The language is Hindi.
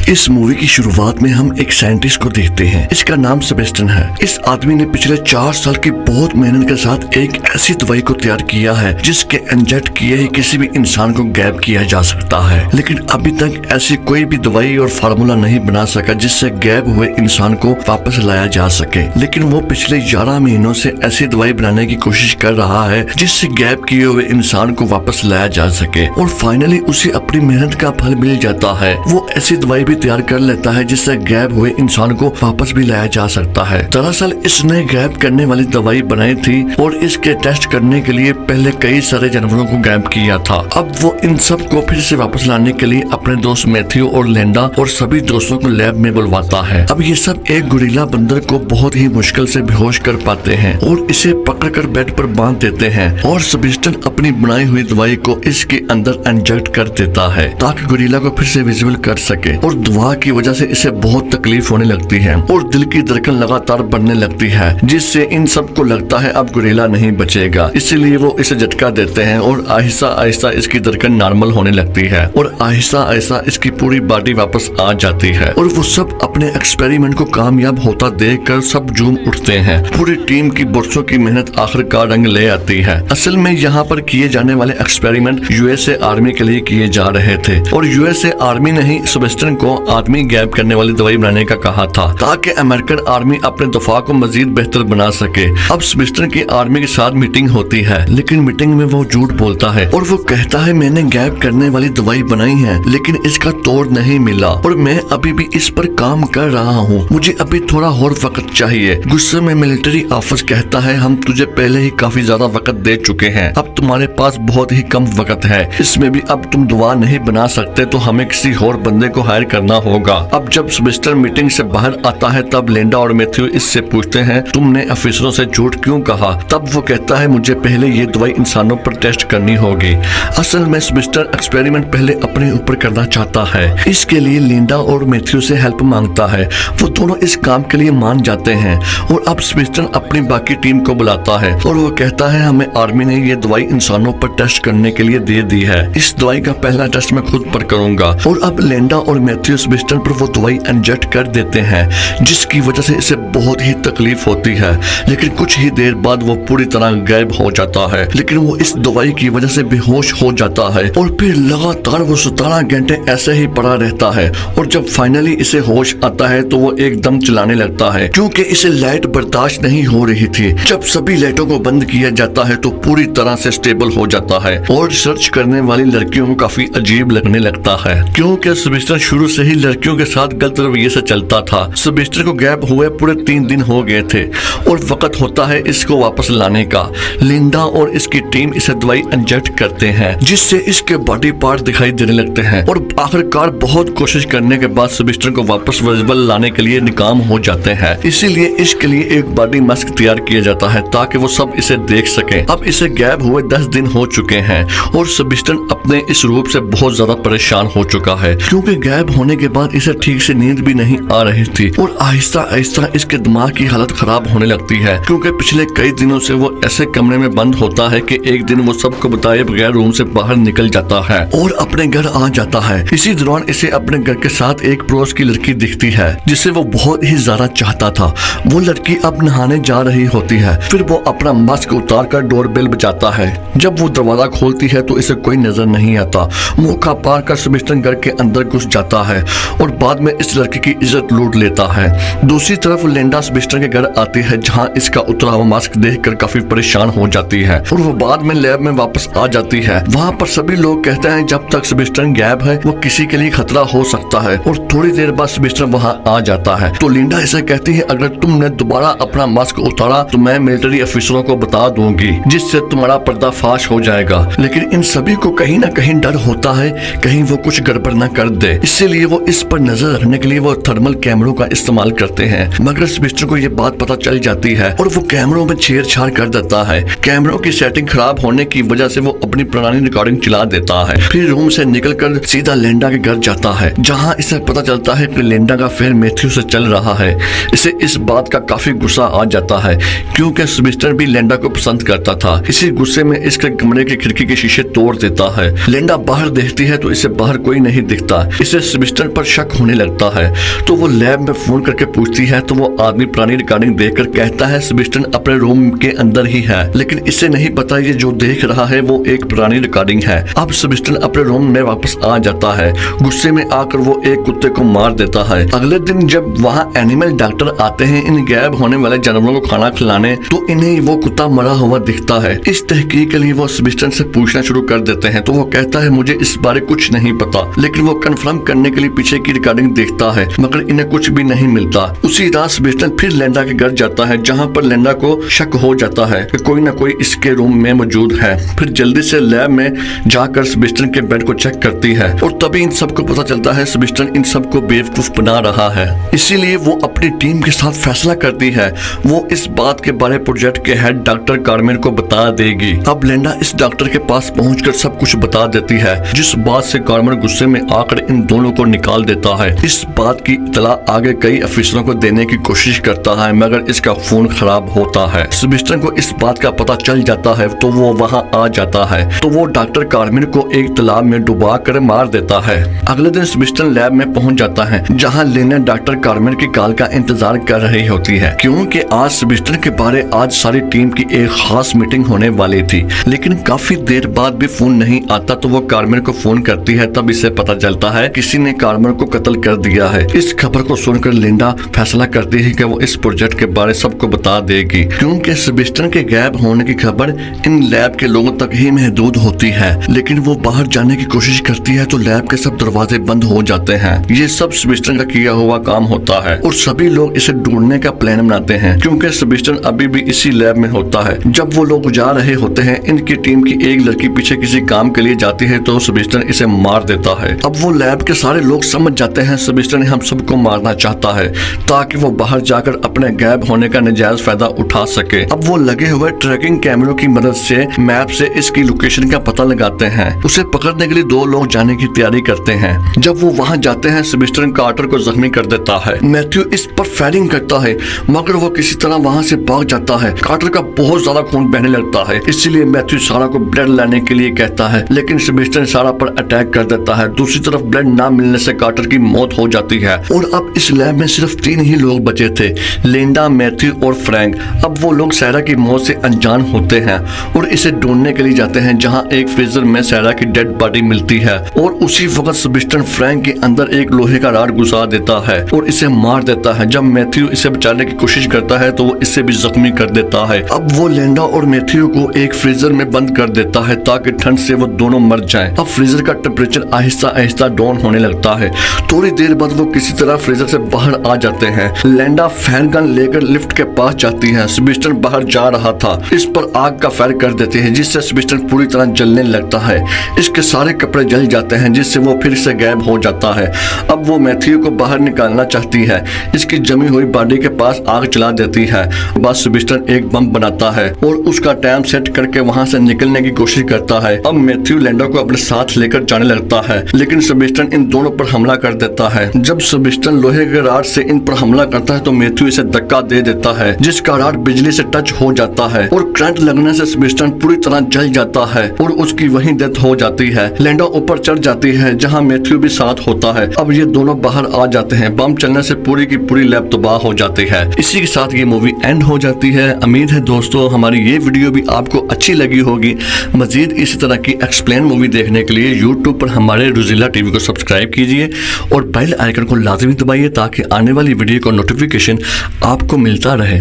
इस मूवी की शुरुआत में हम एक साइंटिस्ट को देखते हैं। इसका नाम सेबेस्टियन है। इस आदमी ने पिछले 4 साल की बहुत मेहनत के साथ एक ऐसी दवाई को तैयार किया है जिसके इंजेक्ट किए ही किसी भी इंसान को गैब किया जा सकता है, लेकिन अभी तक ऐसी कोई भी दवाई और फार्मूला नहीं बना सका जिससे गैब हुए इंसान को वापस लाया जा सके। लेकिन वो पिछले 11 महीनों से ऐसी दवाई बनाने की कोशिश कर रहा है जिससे गैब किए हुए इंसान को वापस लाया जा सके, और फाइनली उसे अपनी मेहनत का फल मिल जाता है। वो ऐसी दवाई भी तैयार कर लेता है जिससे गैब हुए इंसान को वापस भी लाया जा सकता है। दरअसल इसने गैब करने वाली दवाई बनाई थी और इसके टेस्ट करने के लिए पहले कई सारे जानवरों को गैब किया था। अब वो इन सब को फिर से वापस लाने के लिए अपने दोस्त मैथ्यू और लेंडा और सभी दोस्तों को लैब में बुलवाता है। अब ये सब एक गुरिल्ला बंदर को बहुत ही मुश्किल से बेहोश कर पाते हैं और इसे पकड़कर बेड पर बांध देते हैं, और सेबेस्टियन अपनी बनाई हुई दवाई को इसके अंदर इंजेक्ट कर देता है ताकि गुरिल्ला को फिर से विजिबल कर सके। और दवा की वजह से इसे बहुत तकलीफ होने लगती है और दिल की धड़कन लगातार बढ़ने लगती है, जिससे इन सबको लगता है अब गुरिल्ला नहीं बचेगा। इसीलिए वो इसे झटका देते हैं और आहिस्ता आहिस्ता इसकी धड़कन नॉर्मल होने लगती है और आहिस्ता आहिस्ता इसकी पूरी बॉडी वापस आ जाती है। और वो सब अपने एक्सपेरिमेंट को कामयाब होता देखकर सब झूम उठते हैं। पूरी टीम की बरसों की मेहनत आखिरकार रंग ले आती है। असल में यहाँ पर किए जाने वाले एक्सपेरिमेंट यूएसए आर्मी के लिए किए जा रहे थे, और यूएसए आर्मी ने ही सेबेस्टियन को आदमी गैब करने वाली दवाई बनाने का कहा था ताकि अमेरिकन आर्मी अपने दफा को मजीद बेहतर बना सके। अब सेबेस्टियन की आर्मी के साथ मीटिंग होती है, लेकिन मीटिंग में वो झूठ बोलता है और वो कहता है मैंने गैब करने वाली दवाई बनाई है लेकिन इसका तोड़ नहीं मिला और मैं अभी भी इस पर काम कर रहा हूँ, मुझे अभी थोड़ा और वक्त चाहिए। गुस्से में मिलिट्री ऑफिस कहता है हम तुझे पहले ही काफी ज्यादा वक्त दे चुके हैं, अब तुम्हारे पास बहुत ही कम वक्त है, इसमें भी अब तुम दवा नहीं बना सकते तो हमें किसी और बंदे को हायर करना होगा। अब जब सेबेस्टियन मीटिंग से बाहर आता है तब लेंडा और मैथ्यू इससे पूछते हैं तुमने अफसरों से झूठ क्यों कहा? तब वो कहता है मुझे पहले ये दवाई इंसानों पर टेस्ट करनी होगी। असल में सेबेस्टियन एक्सपेरिमेंट पहले अपने ऊपर करना चाहता है, इसके लिए लेंडा और मैथ्यू से हेल्प मांगता है। वो दोनों इस काम के लिए मान जाते हैं और अब सेबेस्टियन अपनी बाकी टीम को बुलाता है और वो कहता है हमें आर्मी ने ये दवाई इंसानों पर टेस्ट करने के लिए दे दी है, इस दवाई का पहला टेस्ट मैं खुद पर करूंगा। और अब लेंडा और मैथ्यू सेबेस्टियन पर वो दवाई इंजेक्ट कर देते हैं जिसकी वजह से इसे बहुत ही तकलीफ होती है, लेकिन कुछ ही देर बाद वो पूरी तरह गायब हो जाता है। लेकिन वो इस दवाई की वजह से बेहोश हो जाता है और फिर लगातार वो 17 घंटे ऐसे ही पड़ा रहता है, और जब फाइनली इसे होश आता है तो वो एकदम चिल्लाने लगता है क्योंकि इसे लाइट बर्दाश्त नहीं हो रही थी। जब सभी लाइटों को बंद किया जाता है तो पूरी तरह से स्टेबल हो जाता है और सर्च करने वाली लड़कियों को काफी अजीब लगने लगता है क्योंकि सेबेस्टियन शुरू से ही लड़कियों के साथ गलत रवैये से चलता था। सेबेस्टियन को गैब हुए पूरे 3 दिन हो गए थे और वक्त होता है इसको वापस लाने का। लिंडा और इसकी टीम इसे दवाई इंजेक्ट करते हैं जिससे इसके बॉडी पार्ट दिखाई देने लगते हैं, और आखिरकार बहुत कोशिश करने के बाद सेबेस्टियन को वापस विजिबल लाने के लिए नाकाम हो जाते हैं। इसीलिए इसके लिए एक बॉडी मास्क तैयार किया जाता है ताकि वो सब इसे देख सके। अब इसे गैब हुए 10 दिन हो चुके हैं और सेबेस्टियन अपने इस रूप से बहुत ज्यादा परेशान हो चुका है क्योंकि गैब होने के बाद इसे ठीक से नींद भी नहीं आ रही थी, और आहिस्ता आहिस्ता इसके दिमाग की हालत खराब होने लगती है क्योंकि पिछले कई दिनों से वो ऐसे कमरे में बंद होता है कि एक दिन वो सबको बताए बगैर रूम से बाहर निकल जाता है और अपने घर आ जाता है। इसी दौरान इसे अपने घर के साथ एक पड़ोस की लड़की दिखती है जिसे वो बहुत ही ज्यादा चाहता था। वो लड़की अब नहाने जा रही होती है, फिर वो अपना मास्क उतार कर डोरबेल बजाता है। जब वो दरवाजा खोलती है तो इसे कोई नजर नहीं आता। मौका पार कर सेबेस्टियन घर के अंदर घुस जाता है और बाद में इस लड़की की इज्जत लूट लेता है। दूसरी तरफ लेंडा सेबेस्टियन के घर आती है जहाँ इसका उतरा हुआ मास्क देखकर काफी परेशान हो जाती है और वो बाद में लैब में वापस आ जाती है। वहाँ पर सभी लोग कहते हैं जब तक सेबेस्टियन गैब है वो किसी के लिए खतरा हो सकता है, और थोड़ी देर बाद सेबेस्टियन वहाँ आ जाता है तो लिंडा इसे कहती है अगर तुमने दोबारा अपना मास्क उतारा तो मैं मिलिट्री अफसरों को बता दूंगी जिससे तुम्हारा पर्दाफाश हो जाएगा। लेकिन इन सभी को कहीं ना कहीं डर होता है कहीं वो कुछ गड़बड़ न कर दे, इसीलिए वो इस पर नजर रखने के लिए वो थर्मल कैमरों का इस्तेमाल करते हैं। मगर सेबेस्टियन को ये बात पता चल जाती है और वो कैमरों में छेड़छाड़ कर देता है। कैमरों की सेटिंग खराब होने की वजह से वो अपनी पुरानी रिकॉर्डिंग चला देता है, फिर रूम से निकलकर सीधा लेंडा के घर जाता है जहाँ इसे पता चलता है कि लेंडा का अफेयर मैथ्यू से चल रहा है। इसे इस बात का काफी गुस्सा आ जाता है क्योंकि सेबेस्टियन भी लेंडा को पसंद करता था। इसी गुस्से में इसके कमरे की खिड़की के शीशे तोड़ देता है। लेंडा बाहर देखती है तो इसे बाहर कोई नहीं दिखता। इसे सेबेस्टियन सेबेस्टियन पर शक होने लगता है तो वो लैब में फोन करके पूछती है तो वो आदमी पुरानी रिकॉर्डिंग देखकर कहता है सेबेस्टियन अपने रूम के अंदर ही है, लेकिन इसे नहीं पता ये जो देख रहा है वो एक पुरानी रिकॉर्डिंग है। अब सेबेस्टियन अपने रूम में वापस आ जाता है। गुस्से में आकर वो एक कुत्ते को मार देता है। अगले दिन जब वहाँ एनिमल डॉक्टर आते हैं इन गायब होने वाले जानवरों को खाना खिलाने तो इन्हें वो कुत्ता मरा हुआ दिखता है। इस तहकीक के लिए वो सेबेस्टियन से पूछना शुरू कर देते हैं तो वो कहता है मुझे इस बारे कुछ नहीं पता, लेकिन वो कंफर्म करने के लिए पीछे की रिकॉर्डिंग देखता है मगर इन्हें कुछ भी नहीं मिलता। उसी रात सेबेस्टियन फिर लेंडा के घर जाता है जहाँ पर लेंडा को शक हो जाता है कि कोई न कोई इसके रूम में मौजूद है। फिर जल्दी से लैब में जाकर सेबेस्टियन के बेड को चेक करती है और तभी इन सबको पता चलता है सेबेस्टियन इन सबको बेवकूफ बना रहा है। इसीलिए वो अपनी टीम के साथ फैसला करती है वो इस बात के बारे प्रोजेक्ट के हेड डॉक्टर कार्मेन को बता देगी। अब लेंडा इस डॉक्टर के पास पहुंचकर सब कुछ बता देती है, जिस बात से कार्मेन गुस्से में आकर इन दोनों को निकाल देता है। इस बात की इतला आगे कई अफसरों को देने की कोशिश करता है मगर इसका फोन खराब होता है। सेबेस्टियन को इस बात का पता चल जाता है तो वो वहाँ आ जाता है तो वो डॉक्टर कार्मेन को एक तालाब में डुबा कर मार देता है। अगले दिन सेबेस्टियन लैब में पहुंच जाता है जहाँ लेना डॉक्टर कार्मेन की कॉल का इंतजार कर रही होती है क्योंकि आज सेबेस्टियन के बारे आज सारी टीम की एक खास मीटिंग होने वाली थी, लेकिन काफी देर बाद भी फोन नहीं आता तो वो कार्मेन को फोन करती है। तब इसे पता चलता है किसी ने कार्मेन को कत्ल कर दिया है। इस खबर को सुनकर लिंडा फैसला करती है कि वो इस प्रोजेक्ट के बारे सबको बता देगी क्योंकि सेबेस्टियन के गायब होने की खबर इन लैब के लोगों तक ही महदूद होती है, लेकिन वो बाहर जाने की कोशिश करती है तो लैब के सब दरवाजे बंद हो जाते हैं। ये सब सेबेस्टियन का किया हुआ काम होता है और सभी लोग इसे ढूंढने का प्लान बनाते हैं क्योंकि सेबेस्टियन अभी भी इसी लैब में होता है। जब वो लोग जा रहे होते हैं इनकी टीम की एक लड़की पीछे किसी काम के लिए जाती है तो सेबेस्टियन इसे मार देता है। अब वो लैब के सारे लोग समझ जाते हैं सेबेस्टियन हम सबको मारना चाहता है ताकि वो बाहर जाकर अपने गायब होने का नाजायज फायदा उठा सके। अब वो लगे हुए ट्रैकिंग कैमरों की मदद से मैप से इसकी लोकेशन का पता लगाते हैं। उसे पकड़ने के लिए दो लोग जाने की तैयारी करते हैं। जब वो वहाँ जाते हैं सेबेस्टियन कार्टर को जख्मी कर देता है। मैथ्यू इस पर फायरिंग करता है मगर वो किसी तरह वहाँ से भाग जाता है। कार्टर का बहुत ज्यादा खून बहने लगता है, इसीलिए मैथ्यू सारा को ब्लड लाने के लिए कहता है, लेकिन सेबेस्टियन सारा पर अटैक कर देता है। दूसरी तरफ ब्लड ना मिलने से कार्टर की मौत हो जाती है और अब इस लैब में सिर्फ 3 ही लोग बचे थे, लिंडा, मैथ्यू और फ्रैंक। अब वो लोग सारा की मौत से अनजान होते हैं और इसे ढूंढने के लिए जाते हैं जहाँ एक फ्रीजर में सारा की डेड बॉडी मिलती है और उसी वक्त सेबेस्टियन फ्रैंक के अंदर एक लोहे का राड घुसा देता है और इसे मार देता है। जब मैथ्यू इसे बचाने की कोशिश करता है तो वो इसे भी जख्मी कर देता है। अब वो लेंडा और मैथ्यू को एक फ्रीजर में बंद कर देता है ताकि ठंड से वो दोनों मर जाएं। अब फ्रीजर का टेम्परेचर आहिस्ता आहिस्ता डाउन होने लगता है। थोड़ी देर बाद वो किसी तरह फ्रीजर से बाहर आ जाते हैं। लेंडा फैन गन लेकर लिफ्ट के पास जाती है। सेबेस्टियन बाहर जा रहा था, इस पर आग का फायर कर देते हैं जिससे सेबेस्टियन पूरी तरह जलने लगता है। इसके सारे कपड़े जल जाते हैं जिससे वो फिर से गायब हो जाता है। अब वो मैथ्यू को बाहर निकालना चाहती है, इसकी जमी हुई बॉडी के पास आग चला देती है। बस सेबेस्टियन एक बम बनाता है और उसका टाइम सेट करके वहाँ से निकलने की कोशिश करता है। अब मैथ्यू लेंडा को अपने साथ लेकर जाने लगता है, लेकिन सेबेस्टियन इन दोनों पर हमला कर देता है। जब सेबेस्टियन लोहे के राड से इन पर हमला करता है तो मैथ्यू इसे धक्का दे देता है जिसका राड बिजली से टच हो जाता है और करंट लगने से सेबेस्टियन पूरी तरह जल जाता है और उसकी वहीं डेथ हो जाती है। लेंडा ऊपर चढ़ जाती है जहाँ मैथ्यू भी साथ होता है। अब ये दोनों बाहर आ जाते हैं। बम चलने से पूरी की पूरी लैब तबाह हो जाती है। इसी के साथ ये मूवी एंड हो जाती है। उम्मीद है दोस्तों हमारी ये वीडियो भी आपको अच्छी लगी होगी। मजीद इसी तरह की एक्सप्लेन मूवी देखने के लिए यूट्यूब पर हमारे रोजिला टीवी को सब्सक्राइब कीजिए और बेल आइकन को लाजमी दबाइए ताकि आने वाली वीडियो का नोटिफिकेशन आपको मिलता रहे।